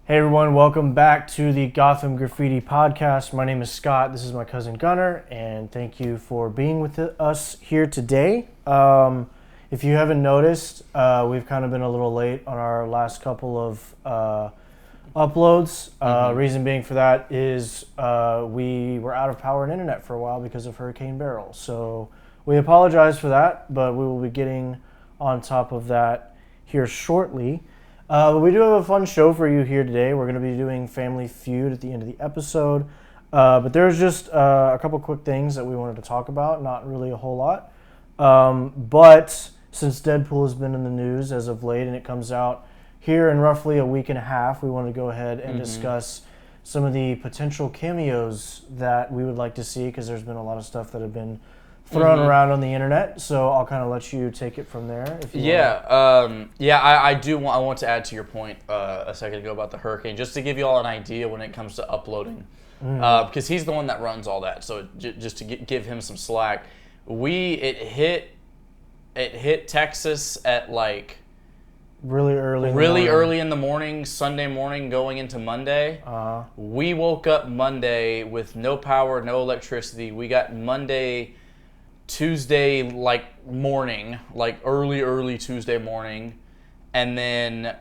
Hey everyone, welcome back to the Gotham Graffiti Podcast. My name is Scott, this is my cousin Gunnar, and thank you for being with us here today. If you haven't noticed, we've kind of been a little late on our last couple of uploads. Reason being for that is we were out of power and internet for a while because of Hurricane Beryl. So we apologize for that, but we will be getting on top of that here shortly. But we do have a fun show for you here today. We're going to be doing Family Feud at the end of the episode. But there's just a couple quick things that we wanted to talk about, not really a whole lot. But since Deadpool has been in the news as of late and it comes out here in roughly a week and a half, we want to go ahead and discuss some of the potential cameos that we would like to see, because there's been a lot of stuff that have been thrown around on the internet, so I'll kind of let you take it from there. If you want. I want to add to your point a second ago about the hurricane, just to give you all an idea when it comes to uploading, because he's the one that runs all that. So just to give him some slack, it hit Texas at like really early in the morning, Sunday morning, going into Monday. We woke up Monday with no power, no electricity. We got Tuesday morning, early Tuesday morning, and then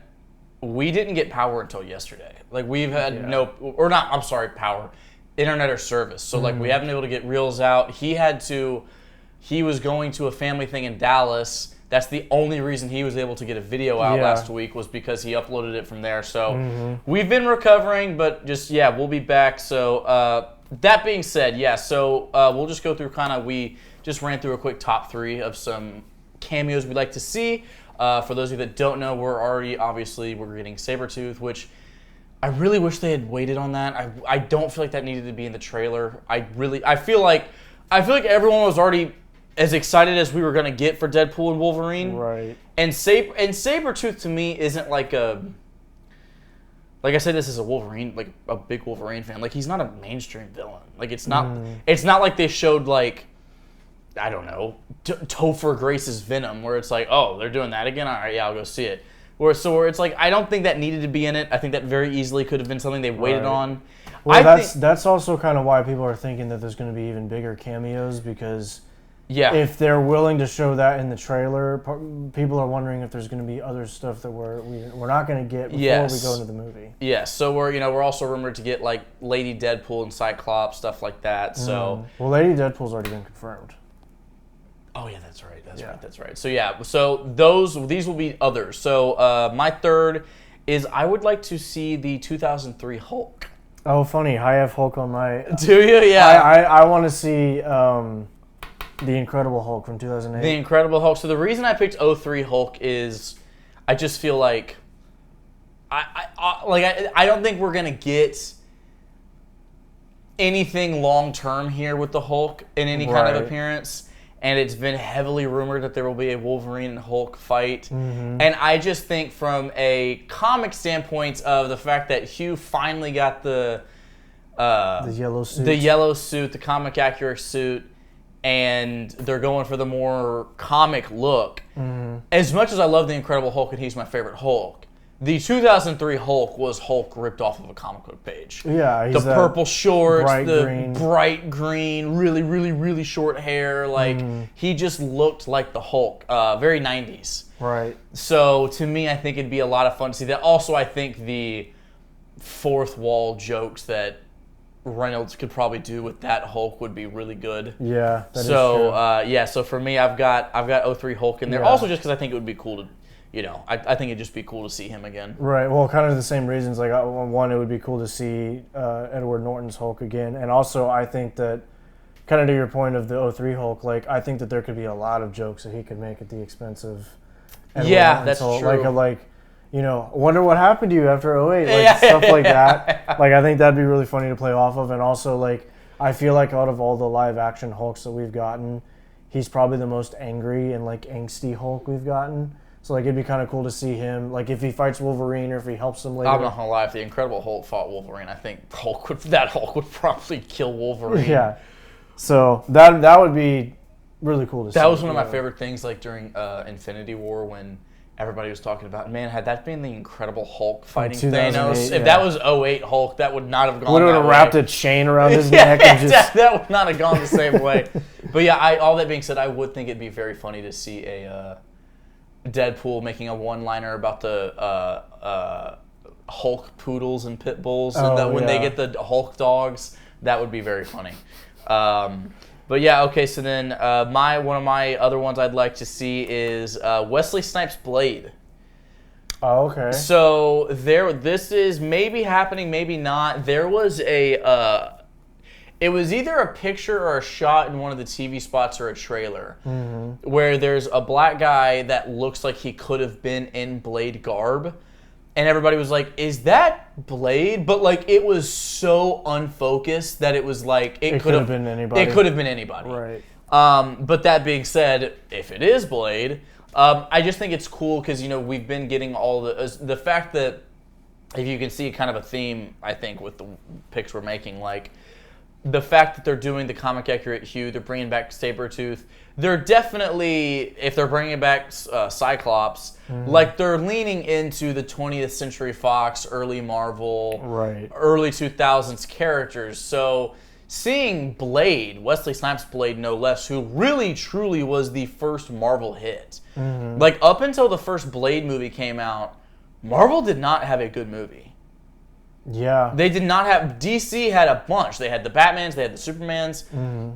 we didn't get power until yesterday. We've had power, internet or service. So we haven't been able to get reels out. He was going to a family thing in Dallas. That's the only reason he was able to get a video out last week, was because he uploaded it from there. So we've been recovering, but we'll be back. So that being said, we'll just go through we just ran through a quick top 3 of some cameos we'd like to see. For those of you that don't know, we're getting Sabretooth, which I really wish they had waited on that. I don't feel like that needed to be in the trailer. I feel like everyone was already as excited as we were going to get for Deadpool and Wolverine. Right. And Sabretooth to me isn't like I said, this is a Wolverine, a big Wolverine fan. He's not a mainstream villain. It's not like they showed I don't know, Topher Grace's Venom, where it's they're doing that again? All right, I'll go see it. Where it's I don't think that needed to be in it. I think that very easily could have been something they waited on. Well, that's also kind of why people are thinking that there's going to be even bigger cameos, because if they're willing to show that in the trailer, people are wondering if there's going to be other stuff that we're not going to get before we go into the movie. Yes, so we're also rumored to get Lady Deadpool and Cyclops, stuff like that. So Lady Deadpool's already been confirmed. Oh yeah, that's right. That's right. So these will be others. So my third is I would like to see the 2003 Hulk. Oh, funny. I have Hulk on my. Do you? Yeah. I want to see the Incredible Hulk from 2008. The Incredible Hulk. So the reason I picked 03 Hulk is I just feel like I don't think we're gonna get anything long term here with the Hulk in any kind of appearance. And it's been heavily rumored that there will be a Wolverine and Hulk fight. And I just think from a comic standpoint of the fact that Hugh finally got the yellow suit, the comic accurate suit, and they're going for the more comic look. As much as I love the Incredible Hulk and he's my favorite Hulk, the 2003 Hulk was Hulk ripped off of a comic book page. Yeah, the purple shorts, bright green, really, really, really short hair. He just looked like the Hulk. Very 90s. Right. So to me, I think it'd be a lot of fun to see that. Also, I think the fourth wall jokes that Reynolds could probably do with that Hulk would be really good. Yeah, that is true. So for me, I've got 03 Hulk in there. Yeah. Also, just because I think it would be cool to. I think it'd just be cool to see him again. Right. Well, kind of the same reasons. One, it would be cool to see Edward Norton's Hulk again, and also I think that, kind of to your point of the 03 Hulk, I think that there could be a lot of jokes that he could make at the expense of Edward Norton's that's Hulk. True. Wonder what happened to you after 08, stuff like that. I think that'd be really funny to play off of, and also I feel like out of all the live action Hulks that we've gotten, he's probably the most angry and angsty Hulk we've gotten. So it'd be kind of cool to see him, if he fights Wolverine or if he helps him later. I'm not gonna lie, if the Incredible Hulk fought Wolverine, I think that Hulk would probably kill Wolverine. Yeah. So that would be really cool to see. That was one of my favorite things, during Infinity War when everybody was talking about. Man, had that been the Incredible Hulk fighting 2008, Thanos, if that was 08 Hulk, that would not have gone. Would have wrapped a chain around his neck and just that would not have gone the same way. But yeah, all that being said, I would think it'd be very funny to see a Deadpool making a one-liner about the Hulk poodles and pit bulls, and that when they get the Hulk dogs, that would be very funny. But yeah, okay. So then, one of my other ones I'd like to see is Wesley Snipes' Blade. Oh, okay. So this is maybe happening, maybe not. There was it was either a picture or a shot in one of the TV spots or a trailer where there's a black guy that looks like he could have been in Blade garb. And everybody was like, is that Blade? But like, it was so unfocused that it was like, it could have been anybody. It could have been anybody. Right. But that being said, if it is Blade, I just think it's cool because, we've been getting all the fact that, if you can see kind of a theme, I think, with the picks we're making, like, the fact that they're doing the comic accurate hue, they're bringing back Sabretooth. They're definitely, if they're bringing back Cyclops, like they're leaning into the 20th Century Fox, early Marvel, early 2000s characters. So seeing Blade, Wesley Snipes' Blade no less, who really truly was the first Marvel hit. Like up until the first Blade movie came out, Marvel did not have a good movie. Yeah. They did not have... DC had a bunch. They had the Batmans, they had the Supermans.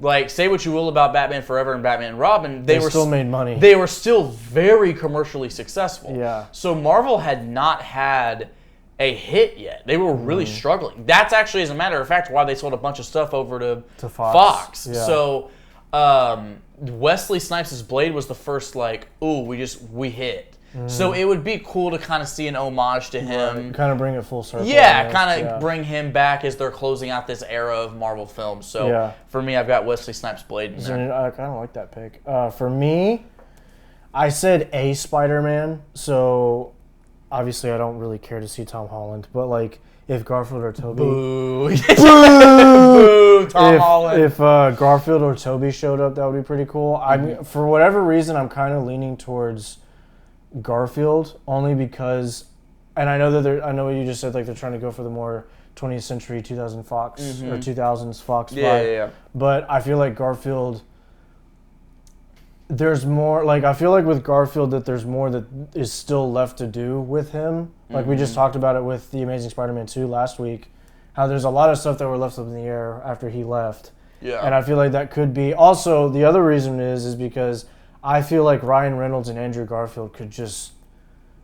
Like, say what you will about Batman Forever and Batman and Robin. They still made money. They were still very commercially successsul. Yeah. So Marvel had not had a hit yet. They were really struggling. That's actually, as a matter of fact, why they sold a bunch of stuff over to Fox. Yeah. So Wesley Snipes' Blade was the first, like, ooh, we hit. So it would be cool to kind of see an homage to him. Right. Kind of bring it full circle. Yeah, kind of bring him back as they're closing out this era of Marvel films. So for me, I've got Wesley Snipes' Blade in there. I kind of like that pick. For me, I said a Spider-Man. So obviously I don't really care to see Tom Holland. But like if Garfield or Tobey... Boo! Boo! Tom Holland. If Garfield or Tobey showed up, that would be pretty cool. I mean, for whatever reason, I'm kind of leaning towards Garfield only because, and I know what you just said, like they're trying to go for the more 20th century 2000 Fox or 2000s Fox vibe. Yeah. But I feel like Garfield, there's more, like I feel like with Garfield that there's more that is still left to do with him. Like we just talked about it with The Amazing Spider-Man 2 last week, how there's a lot of stuff that were left up in the air after he left. Yeah. And I feel like that could be, also the other reason is because I feel like Ryan Reynolds and Andrew Garfield could just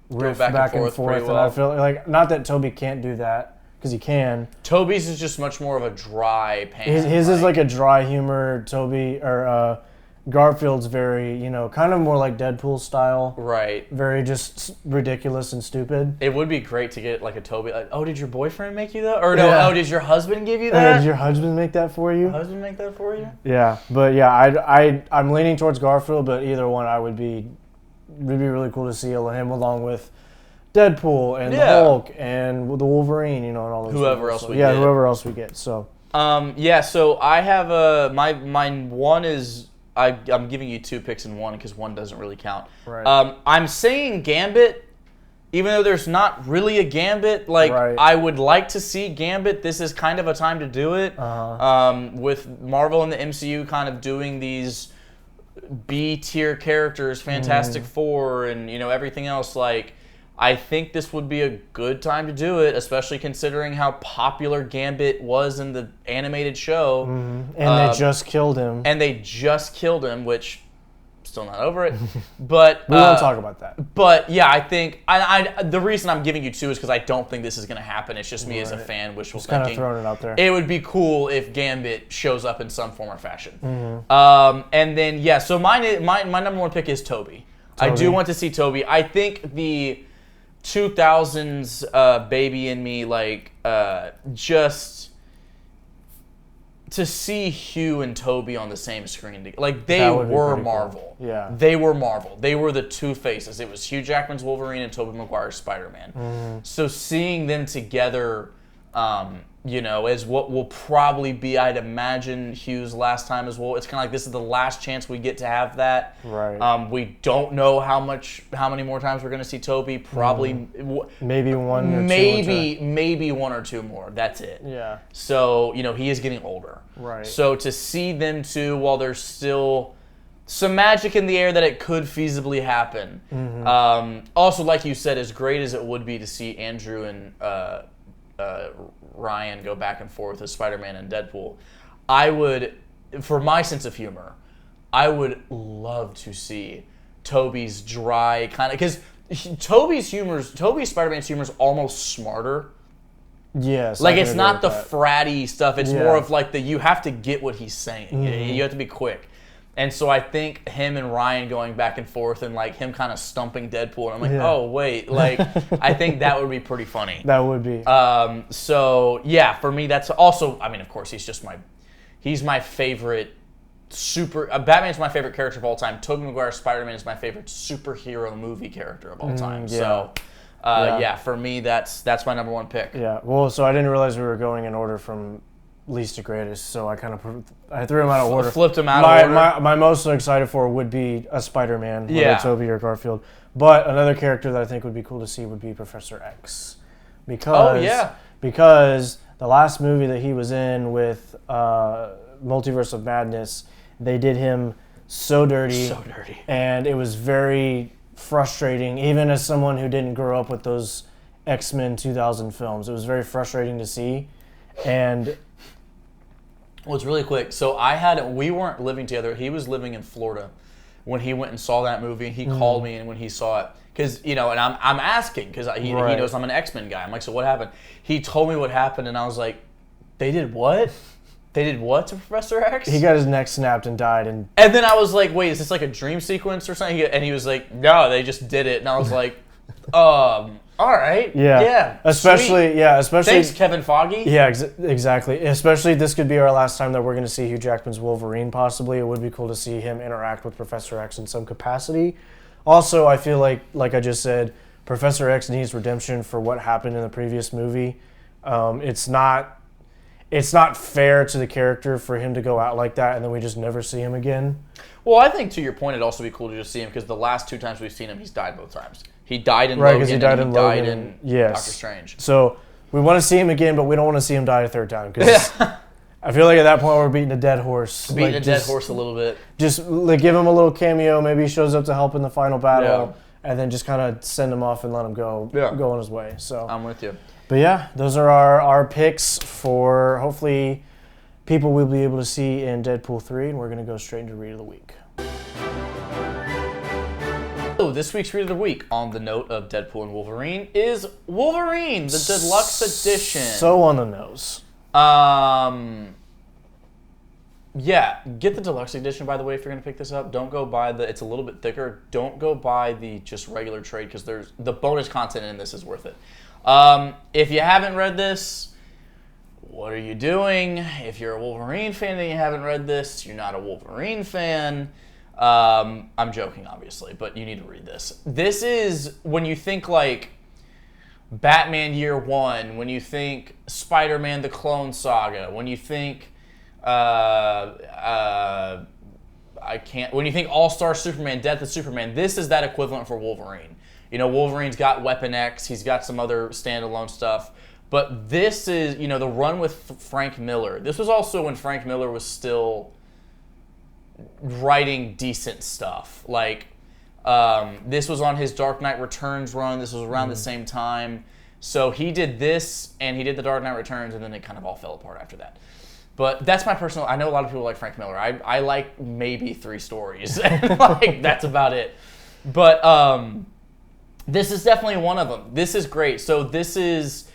riff back and forth. And I feel like, not that Tobey can't do that, because he can. Tobey's is just much more of a dry pan. His is like a dry humor. Tobey, or Garfield's very, kind of more like Deadpool style. Right. Very just ridiculous and stupid. It would be great to get like a Tobey, like, oh, did your boyfriend make you that? Or no, did your husband give you that? Did your husband make that for you? Husband make that for you? Yeah, but yeah, I'm leaning towards Garfield, but either one it'd be really cool to see him along with Deadpool and the Hulk and the Wolverine, and all those whoever people. else we get. Yeah, whoever else we get. So so I have my one is I'm giving you two picks in one because one doesn't really count. Right. I'm saying Gambit, even though there's not really a Gambit. Like I would like to see Gambit. This is kind of a time to do it. With Marvel and the MCU kind of doing these B-tier characters, Fantastic Four, and everything else. Like, I think this would be a good time to do it, especially considering how popular Gambit was in the animated show. And they just killed him. Which, still not over it. But we won't talk about that. But yeah, I think the reason I'm giving you two is because I don't think this is going to happen. It's just me as a fan, wishful thinking. Kind of throwing it out there. It would be cool if Gambit shows up in some form or fashion. And then so my number one pick is Tobey. I do want to see Tobey. I think the 2000s baby in me, like just to see Hugh and Tobey on the same screen, like they were Marvel. Cool. Yeah, they were Marvel. They were the two faces. It was Hugh Jackman's Wolverine and Tobey Maguire's Spider-Man. So seeing them together as what will probably be, I'd imagine, Hugh's last time as well. It's kind of like this is the last chance we get to have that. Right. We don't know how many more times we're going to see Tobey. Probably maybe one or maybe one or two more. That's it. Yeah. So he is getting older. Right. So to see them two while there's still some magic in the air that it could feasibly happen. Also, like you said, as great as it would be to see Andrew and Ryan go back and forth as Spider-Man and Deadpool, I would, for my sense of humor, I would love to see Tobey's dry kind of, because Tobey's Spider-Man's humor is almost smarter. Yes. Like, it's not the fratty stuff. It's more of like you have to get what he's saying. You have to be quick. And so I think him and Ryan going back and forth and like him kind of stumping Deadpool, and I'm like, oh wait, like I think that would be pretty funny. That would be. So yeah, for me that's also. I mean, of course, he's my favorite Batman's my favorite character of all time. Tobey Maguire's Spider-Man is my favorite superhero movie character of all time. So for me that's my number one pick. Yeah. Well, so I didn't realize we were going in order from least to greatest, so I threw them out of order. Flipped them out of order. My most excited for would be a Spider-Man, whether Tobey or Garfield. But another character that I think would be cool to see would be Professor X. Because the last movie that he was in with Multiverse of Madness, they did him so dirty. And it was very frustrating, even as someone who didn't grow up with those X-Men 2000 films. It was very frustrating to see. And well, it's really quick. So we weren't living together. He was living in Florida when he went and saw that movie. He called me, and when he saw it, because and I'm asking because he knows I'm an X-Men guy. I'm like, so what happened? He told me what happened, and I was like, they did what? They did what to Professor X? He got his neck snapped and died. And then I was like, wait, is this like a dream sequence or something? And he was like, no, they just did it. And I was like, all right. Yeah. Especially. Thanks, Kevin Feige. Yeah, exactly. Especially, this could be our last time that we're going to see Hugh Jackman's Wolverine, possibly. It would be cool to see him interact with Professor X in some capacity. Also, I feel like I just said, Professor X needs redemption for what happened in the previous movie. It's not fair to the character for him to go out like that and then we just never see him again. Well, I think to your point, it'd also be cool to just see him because the last two times we've seen him, he's died both times. He died in Logan, he died in yes. Doctor Strange. So we want to see him again, but we don't want to see him die a third time because I feel like at that point we're beating a dead horse. Beating a dead horse a little bit. Just give him a little cameo. Maybe he shows up to help in the final battle, and then just kind of send him off and let him go on his way. So I'm with you. But yeah, those are our picks for hopefully people we'll be able to see in Deadpool 3, and we're going to go straight into Read of the Week. So this week's Read of the Week, on the note of Deadpool and Wolverine, is Wolverine, the deluxe edition. So on the nose. Yeah, get the deluxe edition, by the way, if you're going to pick this up. Don't go buy it's a little bit thicker. Don't go buy the just regular trade because the bonus content in this is worth it. If you haven't read this, what are you doing? If you're a Wolverine fan and you haven't read this, you're not a Wolverine fan. I'm joking, obviously, but you need to read this. This is when you think like Batman Year One, when you think Spider-Man: The Clone Saga, when you think when you think All-Star Superman, Death of Superman, this is that equivalent for Wolverine. Wolverine's got Weapon X, he's got some other standalone stuff, but this is, the run with Frank Miller. This was also when Frank Miller was still writing decent stuff. Like, this was on his Dark Knight Returns run. This was around the same time. So he did this, and he did the Dark Knight Returns, and then it kind of all fell apart after that. But that's my personal... I know a lot of people like Frank Miller. I like maybe 3 stories. Like, that's about it. But this is definitely one of them. This is great. So this is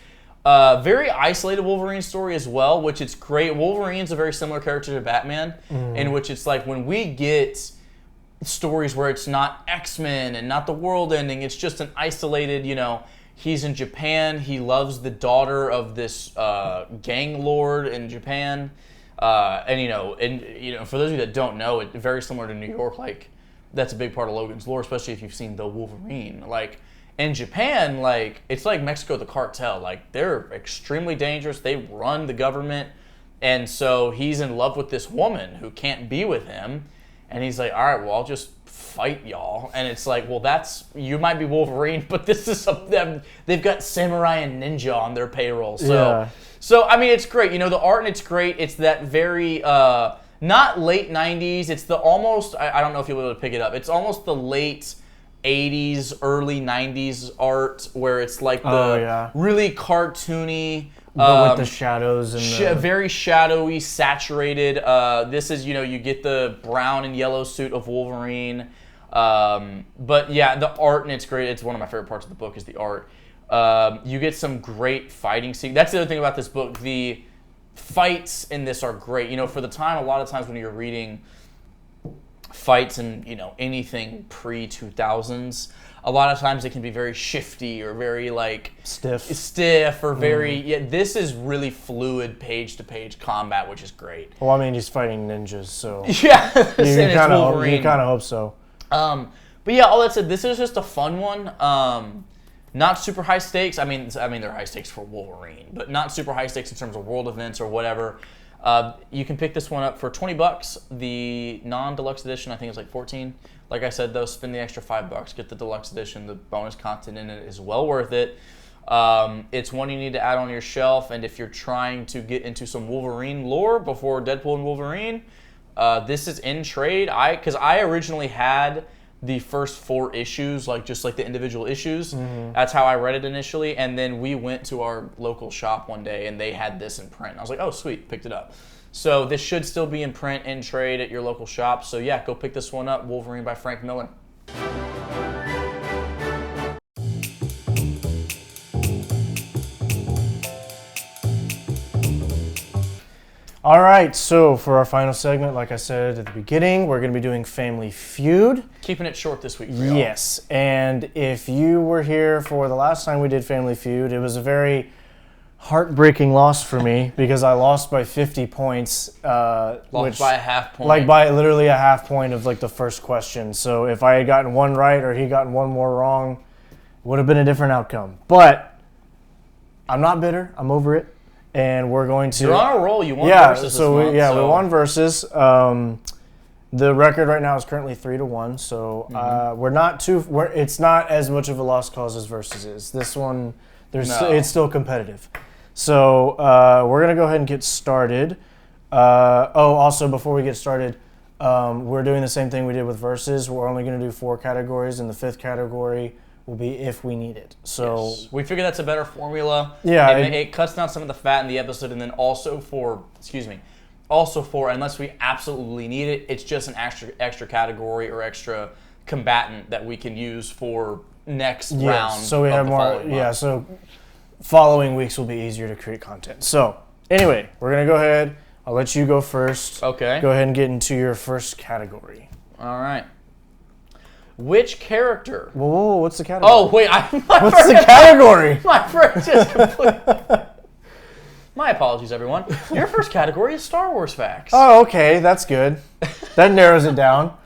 a very isolated Wolverine story as well, which it's great. Wolverine's a very similar character to Batman, in which it's like when we get stories where it's not X-Men and not the world ending, it's just an isolated, he's in Japan, he loves the daughter of this gang lord in Japan, and for those of you that don't know, it's very similar to New York. Like, that's a big part of Logan's lore, especially if you've seen The Wolverine. Like, In Japan, like, it's like Mexico, the cartel. Like, they're extremely dangerous. They run the government. And so he's in love with this woman who can't be with him. And he's like, all right, well, I'll just fight y'all. And it's like, well, you might be Wolverine, but this is they've got samurai and ninja on their payroll. So I mean, it's great. You know, the art, and it's great. It's that very, not late 90s. It's the almost, I don't know if you'll be able to pick it up. It's almost the late 80s, early 90s art where it's like the really cartoony, but with the shadows and very shadowy, saturated. This is, you know, you get the brown and yellow suit of Wolverine. But yeah, the art, and it's great. It's one of my favorite parts of the book is the art. You get some great fighting scenes. That's the other thing about this book. The fights in this are great. You know, for the time, a lot of times when you're reading fights and, you know, anything pre-2000s, a lot of times it can be very shifty or very like stiff or very this is really fluid page-to-page combat, which is great. Well, I mean, he's fighting ninjas, so yeah, you kind of hope so. But yeah, all that said, this is just a fun one. Not super high stakes. I mean they're high stakes for Wolverine, but not super high stakes in terms of world events or whatever. You can pick this one up for $20. The non-deluxe edition, I think, is like $14. Like I said, though, spend the extra $5. Get the deluxe edition. The bonus content in it is well worth it. It's one you need to add on your shelf. And if you're trying to get into some Wolverine lore before Deadpool and Wolverine, this is in trade. Because I originally had the first 4 issues, like just like the individual issues. That's how I read it initially. And then we went to our local shop one day and they had this in print. I was like, oh, sweet, picked it up. So this should still be in print, in trade at your local shop. So yeah, go pick this one up, Wolverine by Frank Miller. All right, so for our final segment, like I said at the beginning, we're going to be doing Family Feud. Keeping it short this week for y'all. Yes, and if you were here for the last time we did Family Feud, it was a very heartbreaking loss for me because I lost by 50 points. Lost by a half point. Like by literally a half point of like the first question. So if I had gotten one right or he gotten one more wrong, it would have been a different outcome. But I'm not bitter. I'm over it. And we're going to... You're on a roll. You won versus so this month. We won versus. The record right now is currently 3-1. So we're not too... it's not as much of a lost cause as versus is. This one, it's still competitive. So we're going to go ahead and get started. Also, before we get started, we're doing the same thing we did with versus. We're only going to do 4 categories, and the 5th category will be if we need it. So yes. We figure that's a better formula. Yeah, it cuts down some of the fat in the episode, and then also for unless we absolutely need it, it's just an extra category or extra combatant that we can use for next round. So we have more. Yeah. So following weeks will be easier to create content. So anyway, we're gonna go ahead. I'll let you go first. Okay. Go ahead and get into your first category. All right. Which character? Whoa, what's the category? Oh, wait. What's the category? My brain just completely... My apologies, everyone. Your first category is Star Wars facts. Oh, okay. That's good. That narrows it down.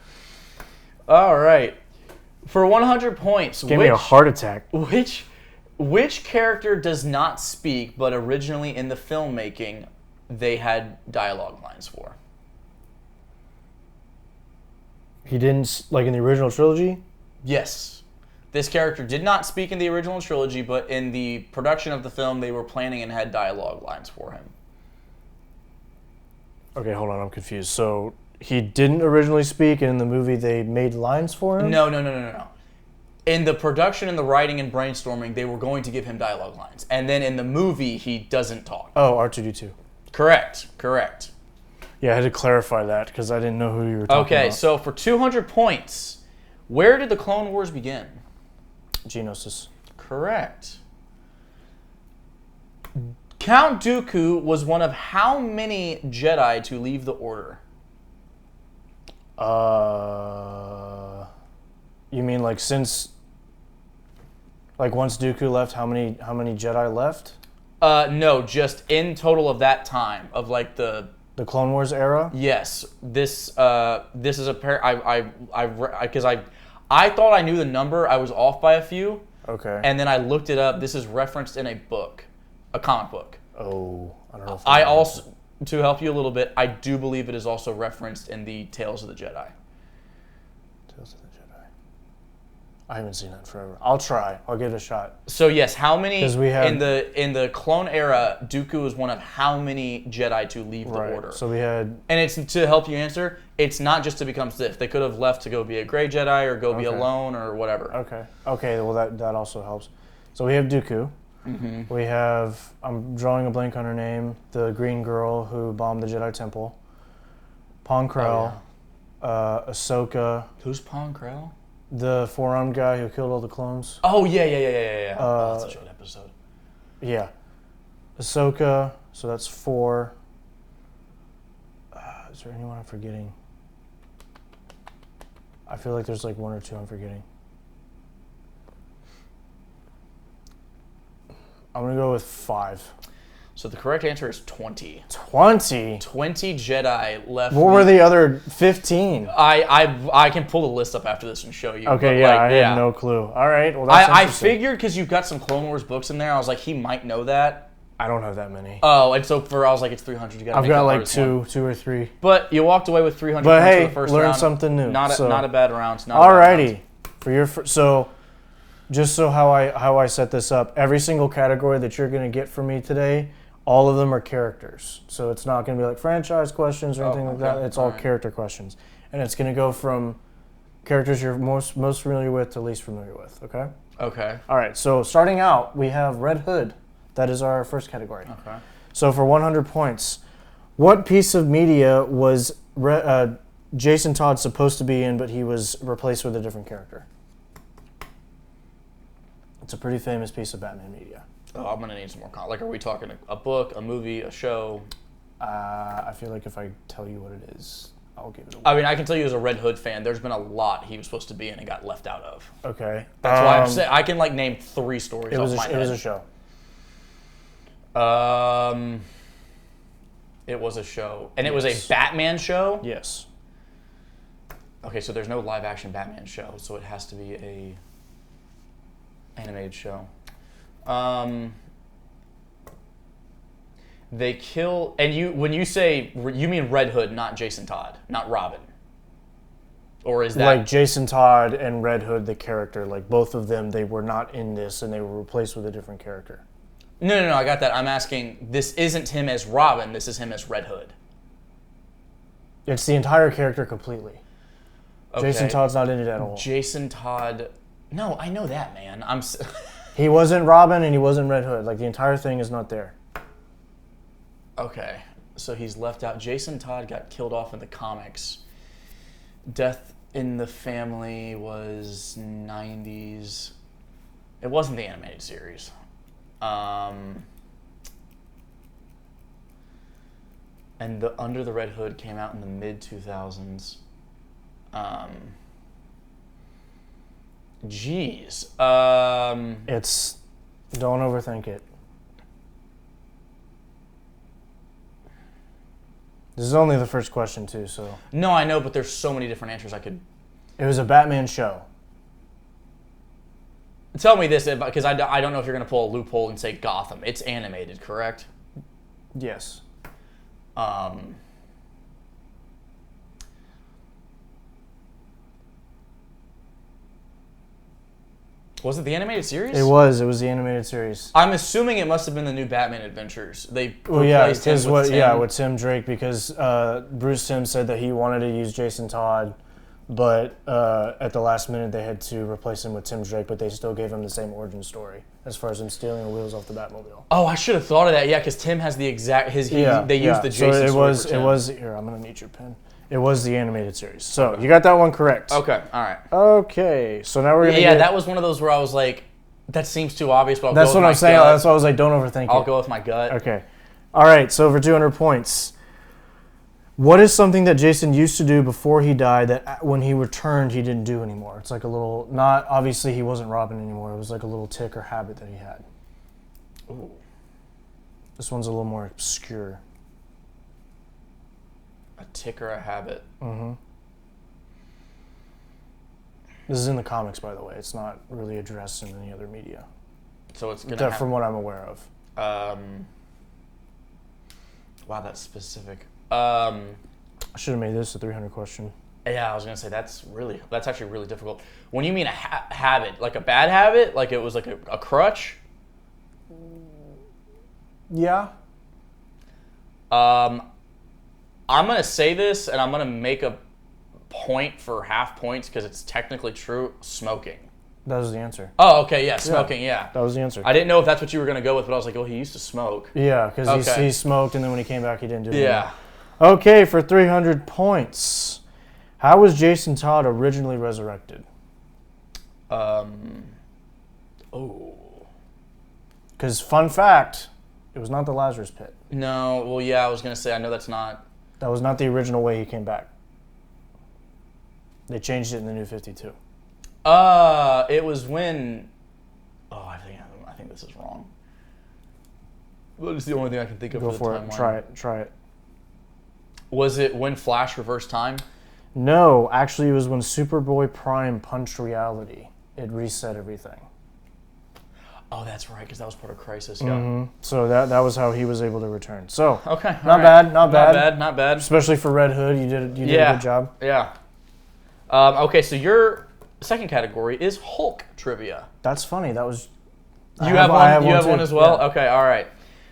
All right. For 100 points... Give me a heart attack. Which character does not speak, but originally in the filmmaking, they had dialogue lines for? He didn't, like in the original trilogy? Yes. This character did not speak in the original trilogy, but in the production of the film, they were planning and had dialogue lines for him. Okay, hold on, I'm confused. So he didn't originally speak, and in the movie they made lines for him? No. In the production and the writing and brainstorming, they were going to give him dialogue lines. And then in the movie, he doesn't talk. Oh, R2-D2. Correct. Yeah, I had to clarify that because I didn't know who you were talking about. Okay, so for 200 points, where did the Clone Wars begin? Geonosis. Correct. Count Dooku was one of how many Jedi to leave the Order? You mean like since, like once Dooku left, how many Jedi left? No, just in total of that time of like the Clone Wars era? Yes. This is a pair. Because I thought I knew the number. I was off by a few. Okay. And then I looked it up. This is referenced in a book, a comic book. Oh, I don't know. If I also, to help you a little bit, I do believe it is also referenced in the Tales of the Jedi. Tales of the Jedi. I haven't seen that in forever. I'll try. I'll give it a shot. So yes, how many We have, in the clone era, Dooku was one of how many Jedi to leave the Order? So we had, and it's to help you answer. It's not just to become Sith. They could have left to go be a Grey Jedi or go be alone or whatever. Okay. Well, that also helps. So we have Dooku. Mm-hmm. We have, I'm drawing a blank on her name, the green girl who bombed the Jedi Temple. Pong Krell, Ahsoka. Who's Pong Krell? The four-armed guy who killed all the clones. Oh, yeah. That's a short episode. Yeah. Ahsoka, so that's 4. Is there anyone I'm forgetting? I feel like there's like 1 or 2 I'm forgetting. I'm going to go with 5. So the correct answer is 20. 20? 20 Jedi left. What were the other 15? I can pull the list up after this and show you. Okay, I had no clue. All right, well that's I figured because you've got some Clone Wars books in there, I was like, he might know that. I don't have that many. Oh, and so I was like, it's 300. You got. I've got like two or three. But you walked away with 300 but points hey, for the first learn round. something new. Not a bad round. Alrighty, for your so. Just so how I set this up, every single category that you're going to get from me today, all of them are characters. So it's not going to be like franchise questions or anything like that. It's all character questions. And it's going to go from characters you're most familiar with to least familiar with, okay? Okay. All right, so starting out, we have Red Hood. That is our first category. Okay. So for 100 points, what piece of media was Jason Todd supposed to be in, but he was replaced with a different character? It's a pretty famous piece of Batman media. Oh, I'm going to need some more content. Like, are we talking a book, a movie, a show? I feel like if I tell you what it is, I'll give it away. I mean, I can tell you as a Red Hood fan, there's been a lot he was supposed to be in and got left out of. Okay. That's why I'm saying I can like name 3 stories off my head. It was a show. It was a show. And it was a Batman show? Yes. Okay, so there's no live action Batman show, so it has to be a animated show. They kill, and when you say, you mean Red Hood, not Jason Todd, not Robin, or is that like Jason Todd and Red Hood, the character, like both of them, they were not in this, and they were replaced with a different character. No, I got that. I'm asking, this isn't him as Robin, this is him as Red Hood. It's the entire character completely. Okay. Jason Todd's not in it at all. Jason Todd. No, I know that, man. He wasn't Robin and he wasn't Red Hood. Like, the entire thing is not there. Okay. So he's left out. Jason Todd got killed off in the comics. Death in the Family was 90s. It wasn't the animated series. And the Under the Red Hood came out in the mid-2000s. Jeez. It's, don't overthink it. This is only the first question too, so. No, I know, but there's so many different answers I could. It was a Batman show. Tell me this, because I don't know if you're going to pull a loophole and say Gotham. It's animated, correct? Yes. Was it the animated series? It was the animated series. I'm assuming it must have been the new Batman Adventures. They replaced him with Tim Drake, because Bruce Timm said that he wanted to use Jason Todd, but at the last minute they had to replace him with Tim Drake, but they still gave him the same origin story as far as him stealing the wheels off the Batmobile. Oh, I should have thought of that. Yeah, because Tim has the exact they used the Jason story. So it was here. I'm gonna need your pen. It was the animated series. So you got that one correct. Okay, all right. Okay, so now we're gonna. Yeah, that was one of those where I was like, that seems too obvious, but that's what I'm saying. That's why I was like, don't overthink it. I'll go with my gut. Okay, all right. So for 200 points, what is something that Jason used to do before he died that when he returned he didn't do anymore? It's like a little. Not obviously he wasn't Robin anymore. It was like a little tick or habit that he had. Ooh. This one's a little more obscure. A tick or a habit. Mm-hmm. This is in the comics, by the way. It's not really addressed in any other media. So it's gonna from what I'm aware of. Wow, that's specific. I should have made this a 300 question. Yeah, I was gonna say that's actually really difficult. When you mean a habit, like a bad habit, like it was like a crutch. Yeah. I'm gonna say this, and I'm gonna make a point for half points because it's technically true. Smoking. That was the answer. Oh, okay, yeah, smoking, yeah. That was the answer. I didn't know if that's what you were gonna go with, but I was like, well, he used to smoke. Yeah, because he smoked, and then when he came back, he didn't do it. Yeah. Okay, for 300 points. How was Jason Todd originally resurrected? Because fun fact, it was not the Lazarus Pit. No, well, yeah, I was gonna say I know that's not. That was not the original way he came back. They changed it in the New 52. It was when. Oh, I think this is wrong. But it's the only thing I can think of. Go for for the it. timeline. Try it. Was it when Flash reversed time? No, actually, it was when Superboy Prime punched reality. It reset everything. Oh, that's right, because that was part of Crisis. Yeah. Mm-hmm. So that was how he was able to return. So okay, not bad. Not bad. Especially for Red Hood, you did a good job. Yeah. Okay, so your second category is Hulk trivia. That's funny. That was. You have one. You have too. one as well. Yeah. Okay, all right.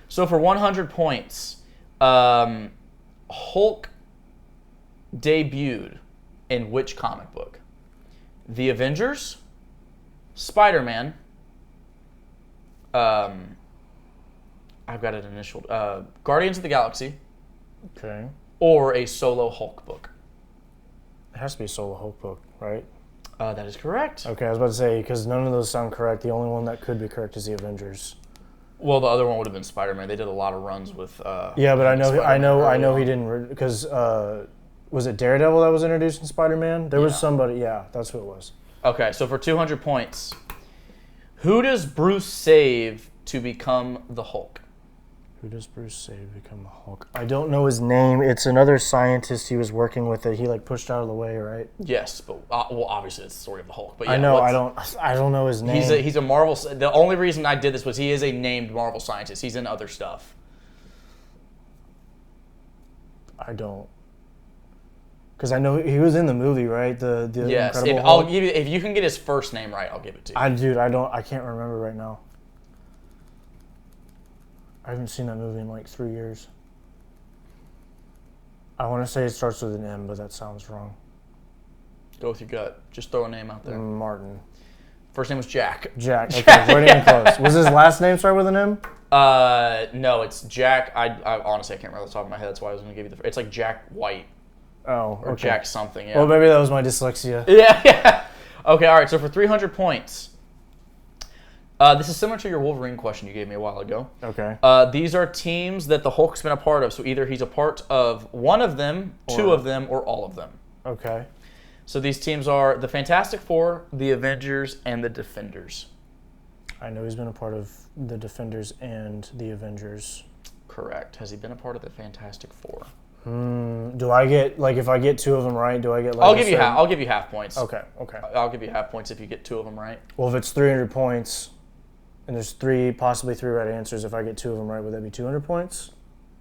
So for 100 points, Hulk debuted in which comic book? The Avengers, Spider-Man. I've got an initial. Guardians of the Galaxy. Okay. Or a solo Hulk book. It has to be a solo Hulk book, right? That is correct. Okay, I was about to say, because none of those sound correct. The only one that could be correct is the Avengers. Well, the other one would have been Spider-Man. They did a lot of runs with. Yeah, but I know he didn't because was it Daredevil that was introduced in Spider-Man? There was somebody. Yeah, that's who it was. Okay, so for 200 points, who does Bruce save to become the Hulk? Who does Bruce save to become the Hulk? I don't know his name. It's another scientist he was working with that he pushed out of the way, right? Yes, but well, obviously it's the story of the Hulk. But yeah, I know. I don't know his name. He's a Marvel. The only reason I did this was he is a named Marvel scientist. He's in other stuff. I don't. Because I know he was in the movie, right? The yes. Incredible Hulk. I'll give you if you can get his first name right, I'll give it to you. I can't remember right now. I haven't seen that movie in 3 years. I want to say it starts with an M, but that sounds wrong. Go with your gut. Just throw a name out there. Martin. First name was Jack. Jack. Okay, we're getting close. Was his last name start with an M? No, it's Jack. I honestly I can't remember off the top of my head. That's why I was going to give you the. It's like Jack White. Oh, okay. Or Jack something. Yeah. Well, maybe that was my dyslexia. Yeah. Okay. All right. So for 300 points. This is similar to your Wolverine question you gave me a while ago. Okay. These are teams that the Hulk's been a part of. So either he's a part of one of them, two of them, or all of them. Okay. So these teams are the Fantastic Four, the Avengers, and the Defenders. I know he's been a part of the Defenders and the Avengers. Correct. Has he been a part of the Fantastic Four? Do I get if I get two of them right? Do I get I'll give you half points. Okay. I'll give you half points if you get two of them right. Well, if it's 300 points. And there's possibly three right answers. If I get two of them right, would that be 200 points?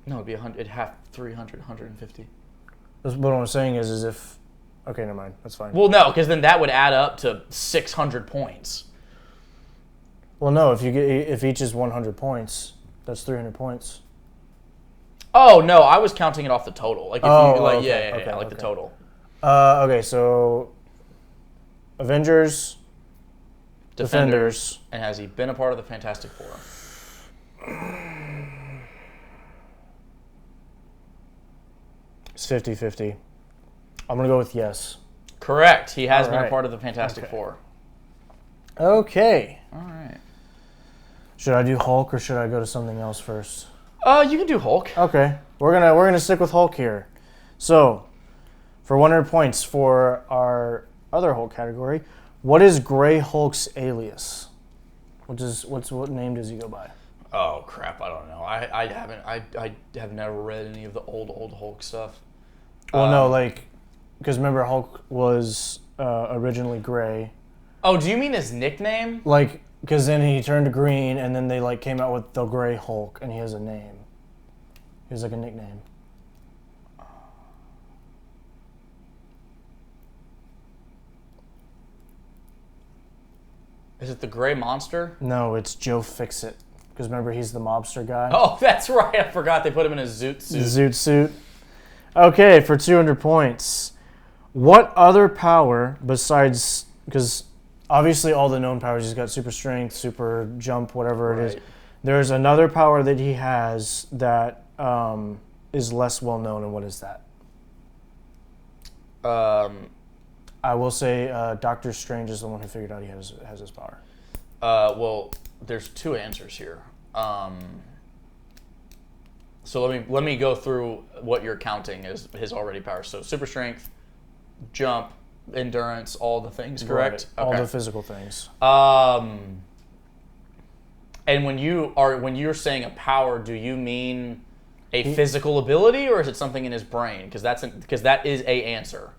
No, it'd be 100. It'd have 300, 150. But what I'm saying is if... Okay, never mind. That's fine. Well, no, because then that would add up to 600 points. Well, no. If each is 100 points, that's 300 points. Oh no, I was counting it off the total. Like if okay. the total. Okay, so Avengers. Defenders. And has he been a part of the Fantastic Four? It's 50-50. I'm going to go with yes. Correct. He has been a part of the Fantastic Four. Okay. All right. Should I do Hulk or should I go to something else first? You can do Hulk. Okay. We're gonna stick with Hulk here. So, for 100 points for our other Hulk category, what is Grey Hulk's alias? What name does he go by? Oh crap! I don't know. I have never read any of the old Hulk stuff. Well, no, because remember Hulk was originally gray. Oh, do you mean his nickname? Like, because then he turned green, and then they like came out with the Gray Hulk, and he has a name. He has like a nickname. Is it the Gray Monster? No, it's Joe Fixit. Because remember, he's the mobster guy. Oh, that's right. I forgot they put him in a zoot suit. Zoot suit. Okay, for 200 points. What other power besides... Because obviously all the known powers, he's got super strength, super jump, whatever it is. There's another power that he has that is less well known, and what is that? I will say Doctor Strange is the one who figured out he has his power. Well, there's two answers here. So let me go through what you're counting as his already power. So super strength, jump, endurance, all the things, correct? Right. All the physical things. And when you're saying a power, do you mean a physical ability, or is it something in his brain? Because that is a answer.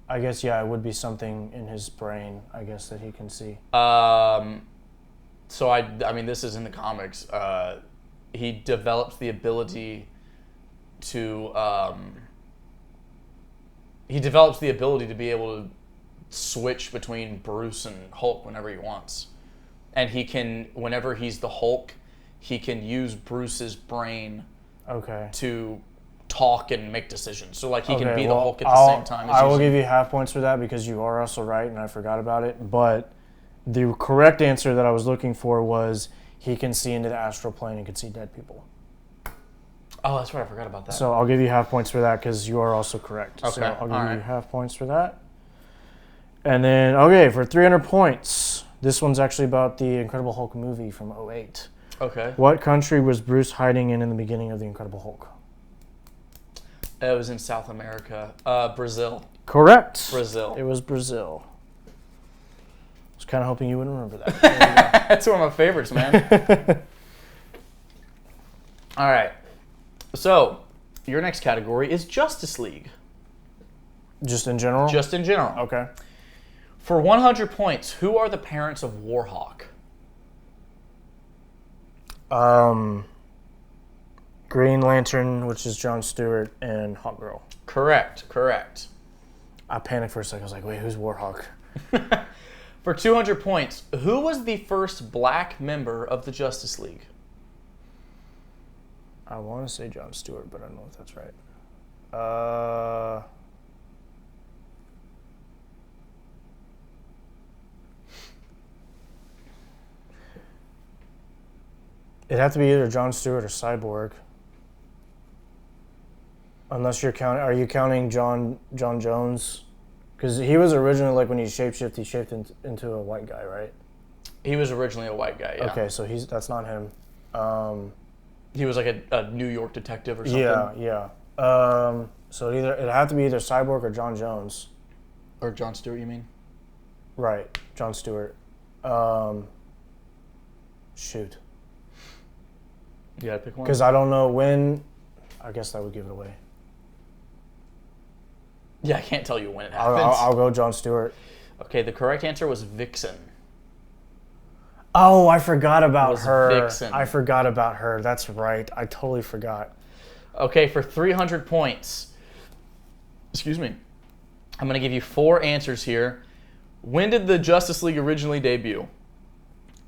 I guess it would be something in his brain. I guess that he can see. So I mean, this is in the comics. He develops the ability to be able to switch between Bruce and Hulk whenever he wants. And he can, whenever he's the Hulk, he can use Bruce's brain to talk and make decisions. So like he can be the Hulk at the same time. I will give you half points for that because you are also right and I forgot about it. But the correct answer that I was looking for was he can see into the astral plane and can see dead people. Oh, that's right. I forgot about that. So I'll give you half points for that because you are also correct. Okay. So I'll give you half points for that. And then, for 300 points, this one's actually about the Incredible Hulk movie from 2008. Okay. What country was Bruce hiding in the beginning of the Incredible Hulk? It was in South America. Brazil. Correct. Brazil. It was Brazil. I was kind of hoping you wouldn't remember that. That's one of my favorites, man. All right. So, your next category is Justice League. Just in general? Just in general. Okay. For 100 points, who are the parents of Warhawk? Green Lantern, which is Jon Stewart, and Hawkgirl. Correct. I panicked for a second. I was like, wait, who's Warhawk? For 200 points, who was the first black member of the Justice League? I want to say Jon Stewart, but I don't know if that's right. It'd have to be either Jon Stewart or Cyborg. Unless you're counting, are you counting John Jones? Because he was originally, like, when he shaped into a white guy, right? He was originally a white guy, yeah. Okay, so that's not him. He was like a New York detective or something? Yeah. So it'd have to be either Cyborg or John Jones. Or Jon Stewart, you mean? Right, Jon Stewart. Shoot. You gotta pick one. Because I don't know when. I guess that would give it away. Yeah, I can't tell you when it happens. I'll go Jon Stewart. Okay, the correct answer was Vixen. Oh, I forgot about her. Vixen. I forgot about her. That's right. I totally forgot. Okay, for 300 points. Excuse me. I'm going to give you 4 answers here. When did the Justice League originally debut?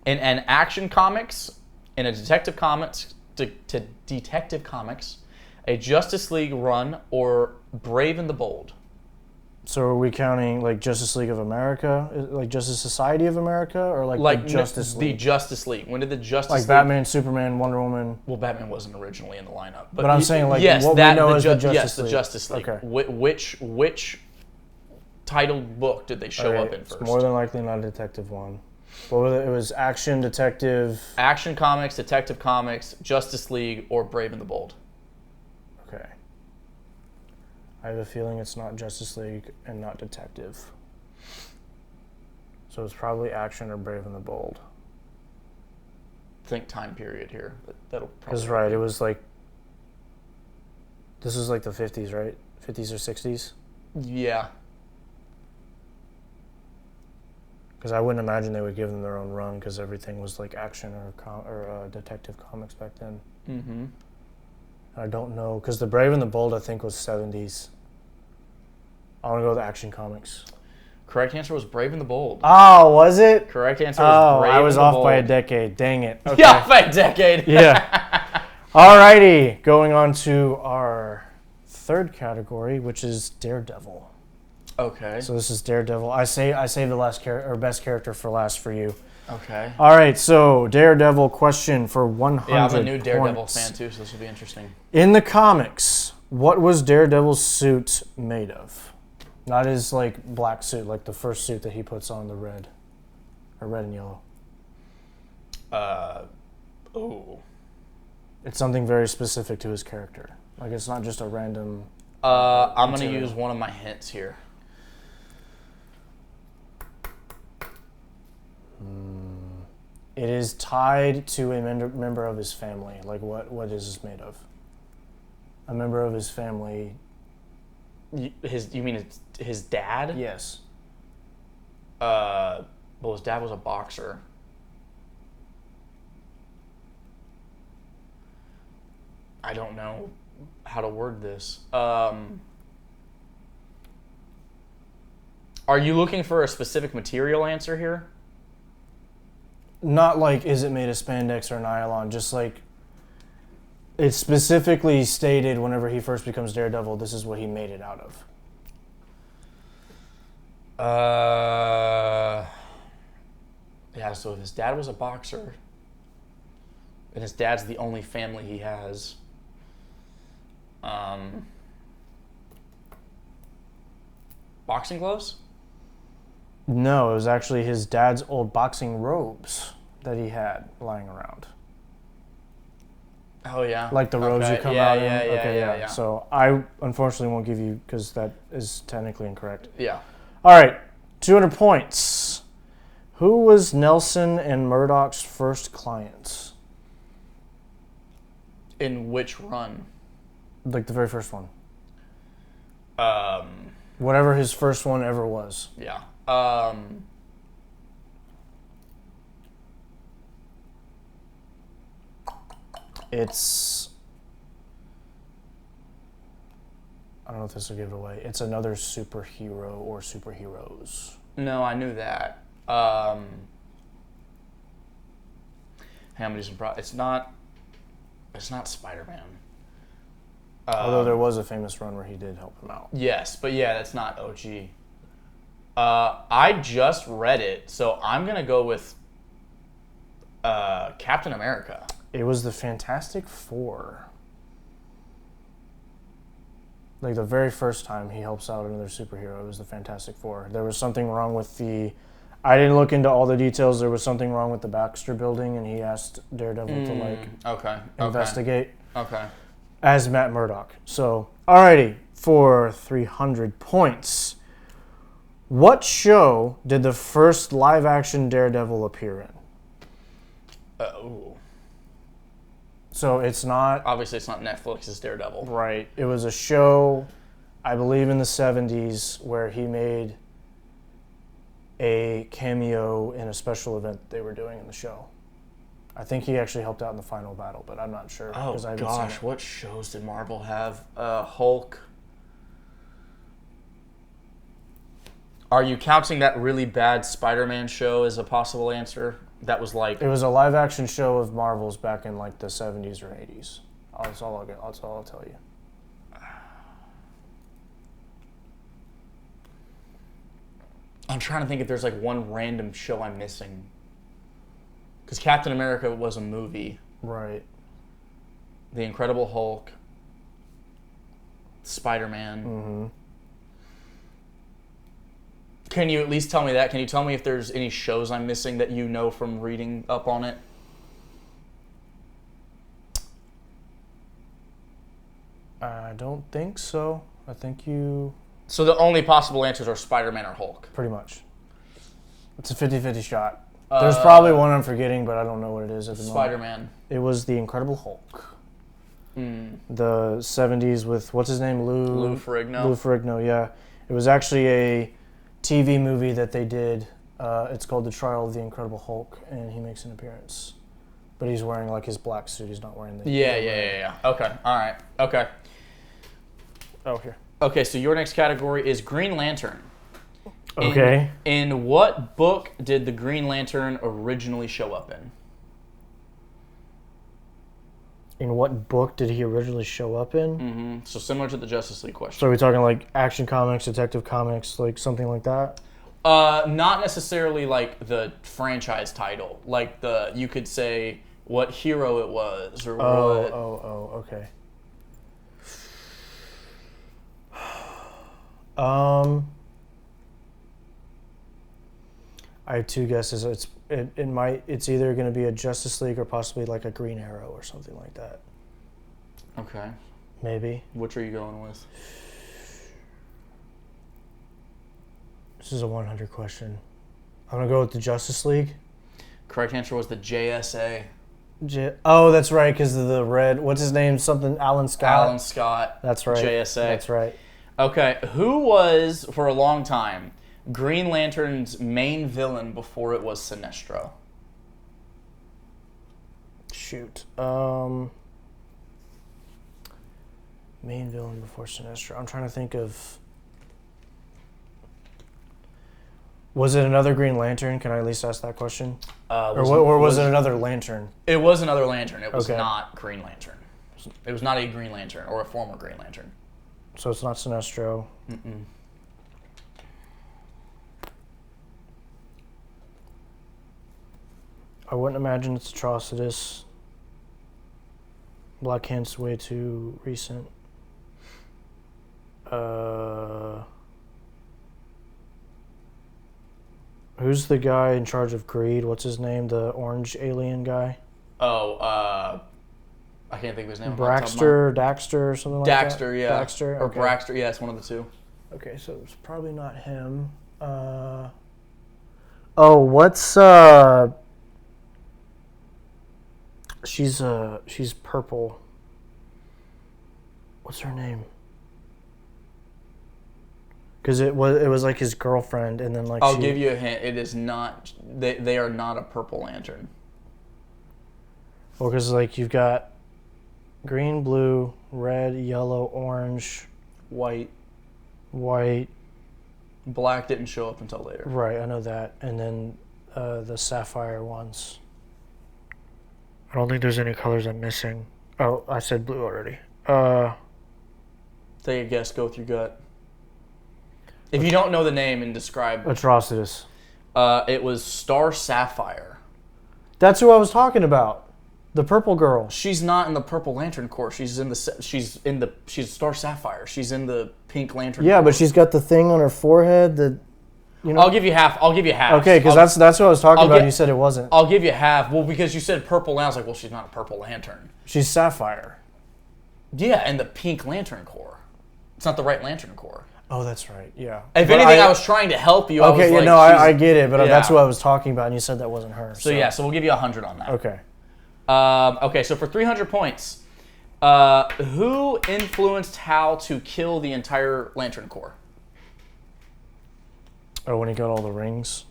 In an Action Comics, in a Detective Comics, Detective Comics, a Justice League run, or Brave and the Bold? So are we counting like Justice League of America, like Justice Society of America, or like the Justice League? The Justice League. When did the Justice League? Like Batman, Superman, Wonder Woman. Well, Batman wasn't originally in the lineup, but I'm saying like yes, what we know as the Justice yes, League. the Justice League. Okay. Which titled book did they show up in first? It's more than likely not a detective one. What was it? It was Action, Detective. Action Comics, Detective Comics, Justice League, or Brave and the Bold. Okay. I have a feeling it's not Justice League and not Detective. So it's probably Action or Brave and the Bold. Think time period here. That'll probably. Because right, it was like. This is like the 50s, right? 50s or 60s. Yeah. Because I wouldn't imagine they would give them their own run because everything was like action or detective comics back then. Mm-hmm. I don't know because The Brave and the Bold I think was 70s. I want to go with Action Comics. Correct answer was Brave and the Bold. Oh, was it? Correct answer was Brave and the Bold. I was off by a decade. Dang it. Okay. Yeah, off by a decade. Yeah. Alrighty, going on to our third category, which is Daredevil. Okay. So this is Daredevil. I saved the best character for last for you. Okay. All right, so Daredevil question for 100 Yeah, I'm a new Daredevil points. fan too, so this will be interesting. In the comics, what was Daredevil's suit made of? Not his like black suit, like the first suit that he puts on, the red and yellow. It's something very specific to his character. Like it's not just a random. I'm gonna use one of my hints here. It is tied to a member of his family. Like what is this made of? A member of his family. You mean his dad? Yes. Well, his dad was a boxer. I don't know how to word this. Are you looking for a specific material answer here? Not like is it made of spandex or nylon, just like it's specifically stated whenever he first becomes Daredevil, this is what he made it out of. Yeah, so if his dad was a boxer, and his dad's the only family he has, boxing gloves? No, it was actually his dad's old boxing robes that he had lying around. Oh, yeah. Like the robes you come out in? Yeah. So I unfortunately won't give you, because that is technically incorrect. Yeah. All right, 200 points. Who was Nelson and Murdoch's first clients? In which run? Like the very first one. Whatever his first one ever was. Yeah. It's... I don't know if this will give it away. It's another superhero or superheroes. No, I knew that. Hey, I'm gonna do some It's not Spider-Man. Although there was a famous run where he did help him out. Yes, but yeah, that's not OG. I just read it, so I'm gonna go with Captain America. It was the Fantastic Four. Like the very first time he helps out another superhero, it was the Fantastic Four. There was something wrong with the... I didn't look into all the details. There was something wrong with the Baxter building, and he asked Daredevil to investigate. Okay. As Matt Murdock. So, alrighty, for 300 points. What show did the first live-action Daredevil appear in? So it's not... Obviously, it's not Netflix's Daredevil. Right. It was a show, I believe in the 70s, where he made a cameo in a special event they were doing in the show. I think he actually helped out in the final battle, but I'm not sure. Oh, I gosh. What shows did Marvel have? Hulk. Are you counting that really bad Spider-Man show as a possible answer? That was like... It was a live-action show of Marvel's back in like the 70s or 80s. That's all I'll tell you. I'm trying to think if there's like one random show I'm missing. Because Captain America was a movie. Right. The Incredible Hulk. Spider-Man. Mm-hmm. Can you at least tell me that? Can you tell me if there's any shows I'm missing that you know from reading up on it? I don't think so. I think you... So the only possible answers are Spider-Man or Hulk? Pretty much. It's a 50-50 shot. There's probably one I'm forgetting, but I don't know what it is at the moment. Spider-Man. It was The Incredible Hulk. The 70s with, what's his name? Lou Ferrigno. Lou Ferrigno, yeah. It was actually a TV movie that they did It's called The Trial of the Incredible Hulk, and he makes an appearance. But he's wearing like his black suit. He's not wearing the... Yeah. Okay, all right. Okay. Oh, here. Okay, so your next category is Green Lantern. Okay. In what book did the Green Lantern originally show up in? In what book did he originally show up in? Mm-hmm. So similar to the Justice League question. So are we talking like Action Comics, Detective Comics, like something like that? Not necessarily like the franchise title. Like you could say what hero it was or what. Okay. I have two guesses. It's either going to be a Justice League or possibly like a Green Arrow or something like that. Okay. Maybe. Which are you going with? This is a 100 question. I'm going to go with the Justice League. Correct answer was the JSA. Oh, that's right, because of the red. What's his name? Something Alan Scott. Alan Scott. That's right. JSA. That's right. Okay, who was, for a long time, Green Lantern's main villain before it was Sinestro? Shoot. Main villain before Sinestro. I'm trying to think of... Was it another Green Lantern? Can I at least ask that question? Or was it another Lantern? It was another Lantern. It was Okay. not Green Lantern. It was not a Green Lantern or a former Green Lantern. So it's not Sinestro. Mm-mm. I wouldn't imagine it's Atrocitus. Black Hand's way too recent. Who's the guy in charge of greed? What's his name? The orange alien guy? I can't think of his name. Daxter, or something like that? Daxter, yeah. Daxter? Or Okay. Braxter, yeah, it's one of the two. Okay, so it's probably not him. What's she's purple. What's her name? Because it was like his girlfriend, and then like I'll give you a hint. It is not. They are not a Purple Lantern. Well, because like you've got green, blue, red, yellow, orange, White. Black didn't show up until later. Right, I know that. And then the sapphire ones. I don't think there's any colors I'm missing. Oh, I said blue already. Take a guess. Go with your gut. If you don't know the name and describe... Atrocitus. It was Star Sapphire. That's who I was talking about. The purple girl. She's not in the Purple Lantern Corps. She's Star Sapphire. She's in the Pink Lantern Corps. Yeah, but she's got the thing on her forehead that... You know? I'll give you half. Okay, because that's what I was talking about, and you said it wasn't. I'll give you half. Well, because you said purple, and I was like, well, she's not a Purple Lantern. She's Sapphire. Yeah, and the Pink Lantern Corps. It's not the right Lantern Corps. Oh, that's right. Yeah. If anything, I was trying to help you. Okay, I get it, but that's who I was talking about, and you said that wasn't her. So we'll give you 100 on that. Okay. Okay, so for 300 points, who influenced Hal to kill the entire Lantern Corps? Oh, when he got all the rings?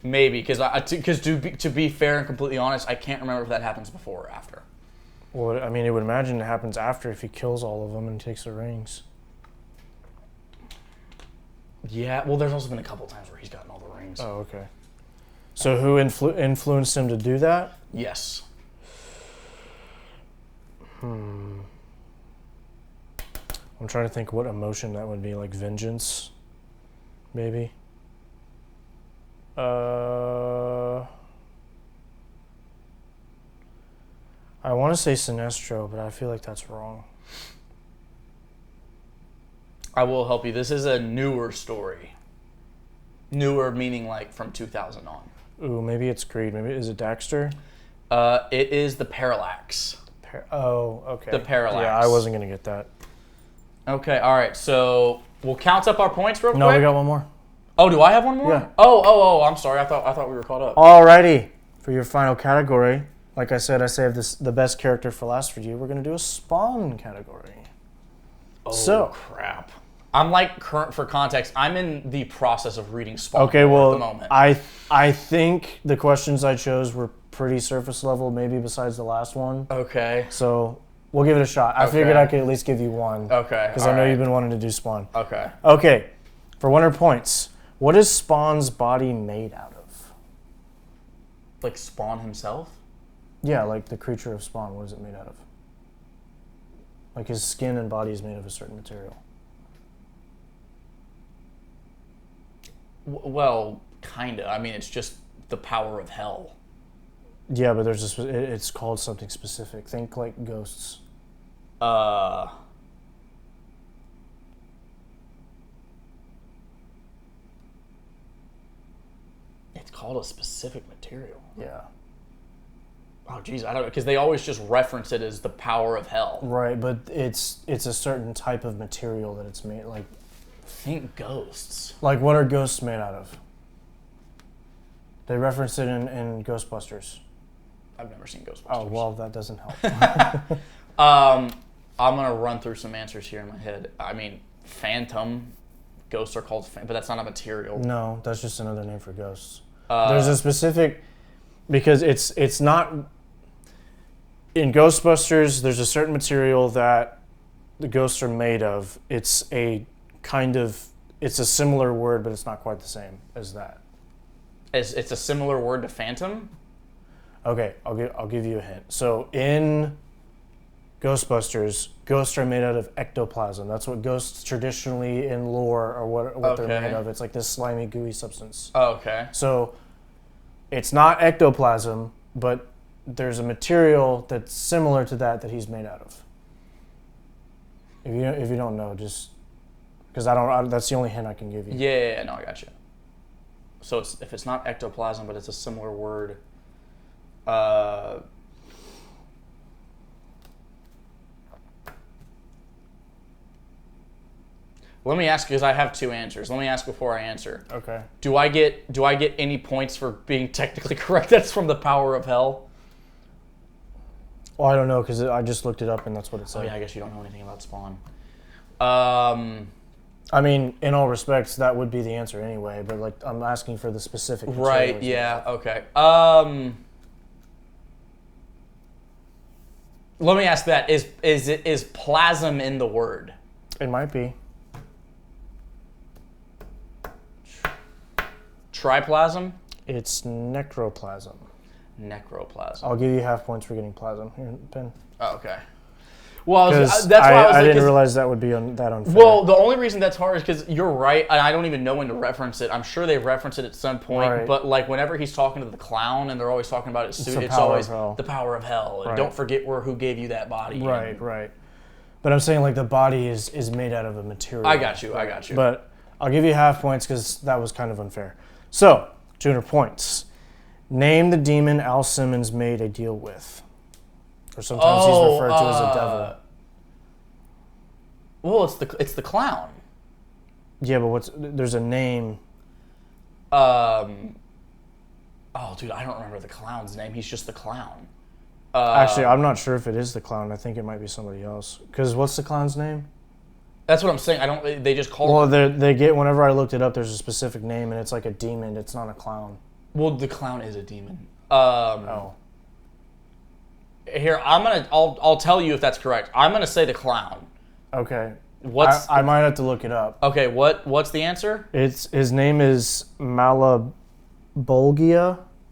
Maybe, because to be fair and completely honest, I can't remember if that happens before or after. Well, I mean, it would imagine it happens after if he kills all of them and takes the rings. Yeah, well, there's also been a couple times where he's gotten all the rings. Oh, okay. So who influenced him to do that? Yes. I'm trying to think what emotion that would be, like vengeance, maybe. I want to say Sinestro, but I feel like that's wrong. I will help you. This is a newer story. Newer meaning like from 2000 on. Ooh, maybe it's Greed. Maybe is it Daxter? It is the Parallax. Okay. The Parallax. Yeah, I wasn't gonna get that. Okay, all right. So we'll count up our points real quick. No, we got one more. Oh, do I have one more? Yeah. Oh, I'm sorry. I thought we were caught up. Alrighty. For your final category, like I said, I saved the best character for last for you. We're gonna do a Spawn category. Oh, so crap. I'm like for context. I'm in the process of reading Spawn Okay, at the well, moment. I think the questions I chose were pretty surface level, maybe besides the last one. Okay. So we'll give it a shot. I figured I could at least give you one. Okay. Because I know you've been wanting to do Spawn. Okay. Okay. For 100 points, what is Spawn's body made out of? Like Spawn himself? Yeah, like the creature of Spawn. What is it made out of? Like his skin and body is made of a certain material. Well, kinda. I mean, it's just the power of hell. Yeah, but it's called something specific. Think like ghosts. It's called a specific material. Yeah. Oh, geez, I don't know, because they always just reference it as the power of hell. Right, but it's a certain type of material that it's made. Think ghosts. Like what are ghosts made out of? They reference it in Ghostbusters. I've never seen Ghostbusters. Oh, well, that doesn't help. I'm going to run through some answers here in my head. I mean, phantom. Ghosts are called phantom, but that's not a material. No, that's just another name for ghosts. There's a specific... Because it's not... In Ghostbusters, there's a certain material that the ghosts are made of. It's a kind of... It's a similar word, but it's not quite the same as that. It's a similar word to phantom? Okay, I'll give you a hint. So in Ghostbusters, ghosts are made out of ectoplasm. That's what ghosts traditionally in lore are what they're made of. It's like this slimy, gooey substance. Oh, okay. So it's not ectoplasm, but there's a material that's similar to that he's made out of. If you don't know, just because that's the only hint I can give you. Yeah, no, I got you. So if it's not ectoplasm, but it's a similar word. Let me ask, because I have two answers. Let me ask before I answer. Okay. Do I get any points for being technically correct? That's from the power of hell. Well, I don't know because I just looked it up and that's what it said. Oh yeah, I guess you don't know anything about Spawn. I mean, in all respects, that would be the answer anyway. But like, I'm asking for the specific. Right. Yeah. Okay. Let me ask that: is plasm in the word? It might be. Triplasm? It's necroplasm. Necroplasm. I'll give you half points for getting plasm. Here, pen. Oh, okay. Well, that's why I was like, didn't realize that would be that unfair. Well, the only reason that's hard is because you're right, and I don't even know when to reference it. I'm sure they reference it at some point, right. But like whenever he's talking to the clown and they're always talking about his suit, it's always the power of hell. And don't forget who gave you that body. Right, right. But I'm saying like the body is made out of a material. I got you. But I'll give you half points because that was kind of unfair. So, 200 points. Name the demon Al Simmons made a deal with. Or sometimes he's referred to as a devil. Well, it's the clown. Yeah, but there's a name. Oh, dude, I don't remember the clown's name. He's just the clown. Actually, I'm not sure if it is the clown. I think it might be somebody else. Because what's the clown's name? That's what I'm saying. They just call it. Well, they get, whenever I looked it up, there's a specific name, and it's like a demon. It's not a clown. Well, the clown is a demon. Oh. Here, I'll tell you if that's correct. I'm gonna say the clown. Okay. I might have to look it up. Okay, what's the answer? His name is Malabolgia.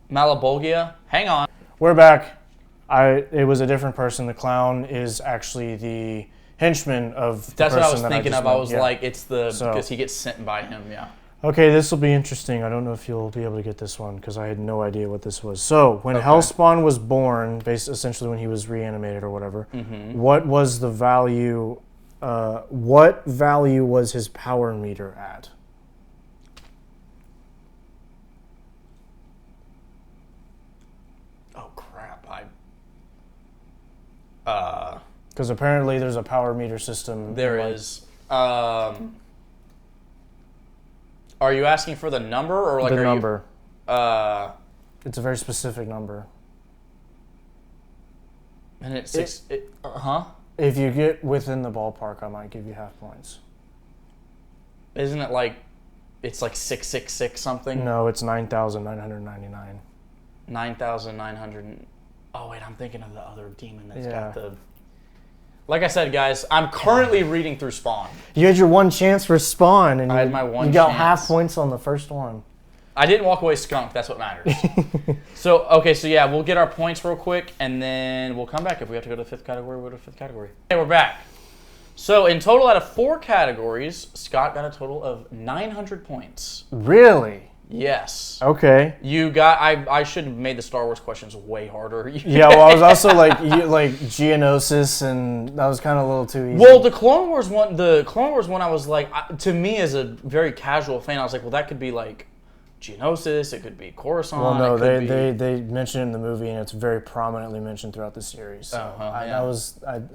Malabolgia? Hang on. We're back. It was a different person. The clown is actually the henchman of the That's person what I was that thinking just of. met. I was like, it's because he gets sent by him, yeah. Okay, this will be interesting. I don't know if you'll be able to get this one because I had no idea what this was. So, when Hellspawn was born, essentially when he was reanimated or whatever, what was the value? What value was his power meter at? Oh crap! Because apparently there's a power meter system. There is. Are you asking for the number or like the number? It's a very specific number. And it's six. Huh? If you get within the ballpark, I might give you half points. Isn't it like it's like 666 something? No, it's 9,999. 9,900. Oh wait, I'm thinking of the other demon that's got the. Like I said, guys, I'm currently reading through Spawn. You had your one chance for Spawn, and I had my one you got chance. half points on the first one. I didn't walk away skunked. That's what matters. So yeah, we'll get our points real quick, and then we'll come back. If we have to go to the fifth category, we'll go to the fifth category. Okay, we're back. So in total, out of 4 categories, Scott got a total of 900 points. Really? Yes. Okay. You got. I should have made the Star Wars questions way harder. Yeah, well, I was also like Geonosis, and that was kind of a little too easy. Well, the Clone Wars one, I was like, to me as a very casual fan, I was like, well, that could be like Geonosis, it could be Coruscant. Well, no, they mentioned it in the movie, and it's very prominently mentioned throughout the series. So I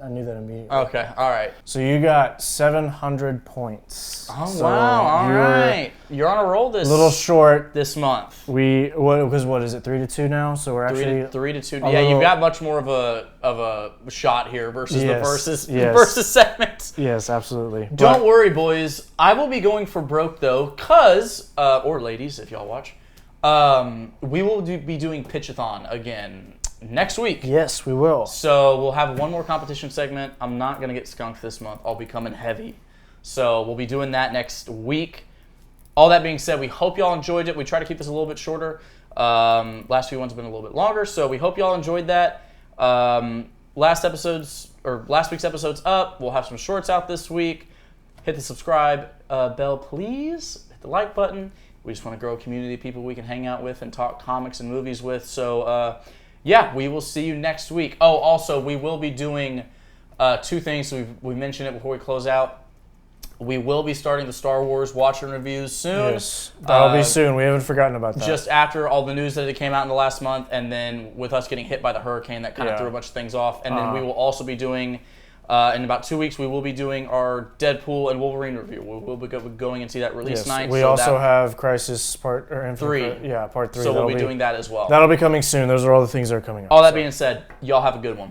knew that immediately. Okay, all right. So you got 700 points. Oh so wow! All right, you're on a roll this. A little short this month. Because what is it, 3-2 now? So we're actually 3-2. Yeah, you've got much more of a shot here versus the versus segment. Yes, absolutely. Don't worry, boys. I will be going for broke though, cause or ladies, if y'all watch, we will be doing Pitchathon again next week. Yes, we will. So we'll have one more competition segment. I'm not gonna get skunked this month. I'll be coming heavy. So we'll be doing that next week. All that being said, we hope y'all enjoyed it. We try to keep this a little bit shorter. Last few ones have been a little bit longer, so we hope y'all enjoyed that. Last week's episode's up. We'll have some shorts out this week. Hit the subscribe bell, please. Hit the like button. We just want to grow a community of people we can hang out with and talk comics and movies with. So, yeah, we will see you next week. Oh, also, we will be doing 2 things. We mentioned it before we close out. We will be starting the Star Wars watch and reviews soon. Yes, that'll be soon. We haven't forgotten about that. Just after all the news that came out in the last month, and then with us getting hit by the hurricane, that kind of threw a bunch of things off. And then we will also be doing, in about 2 weeks, we will be doing our Deadpool and Wolverine review. We will be going and see that release night. We also have Crisis Part 3. Part 3. So we'll be doing that as well. That'll be coming soon. Those are all the things that are coming up. All that being said, y'all have a good one.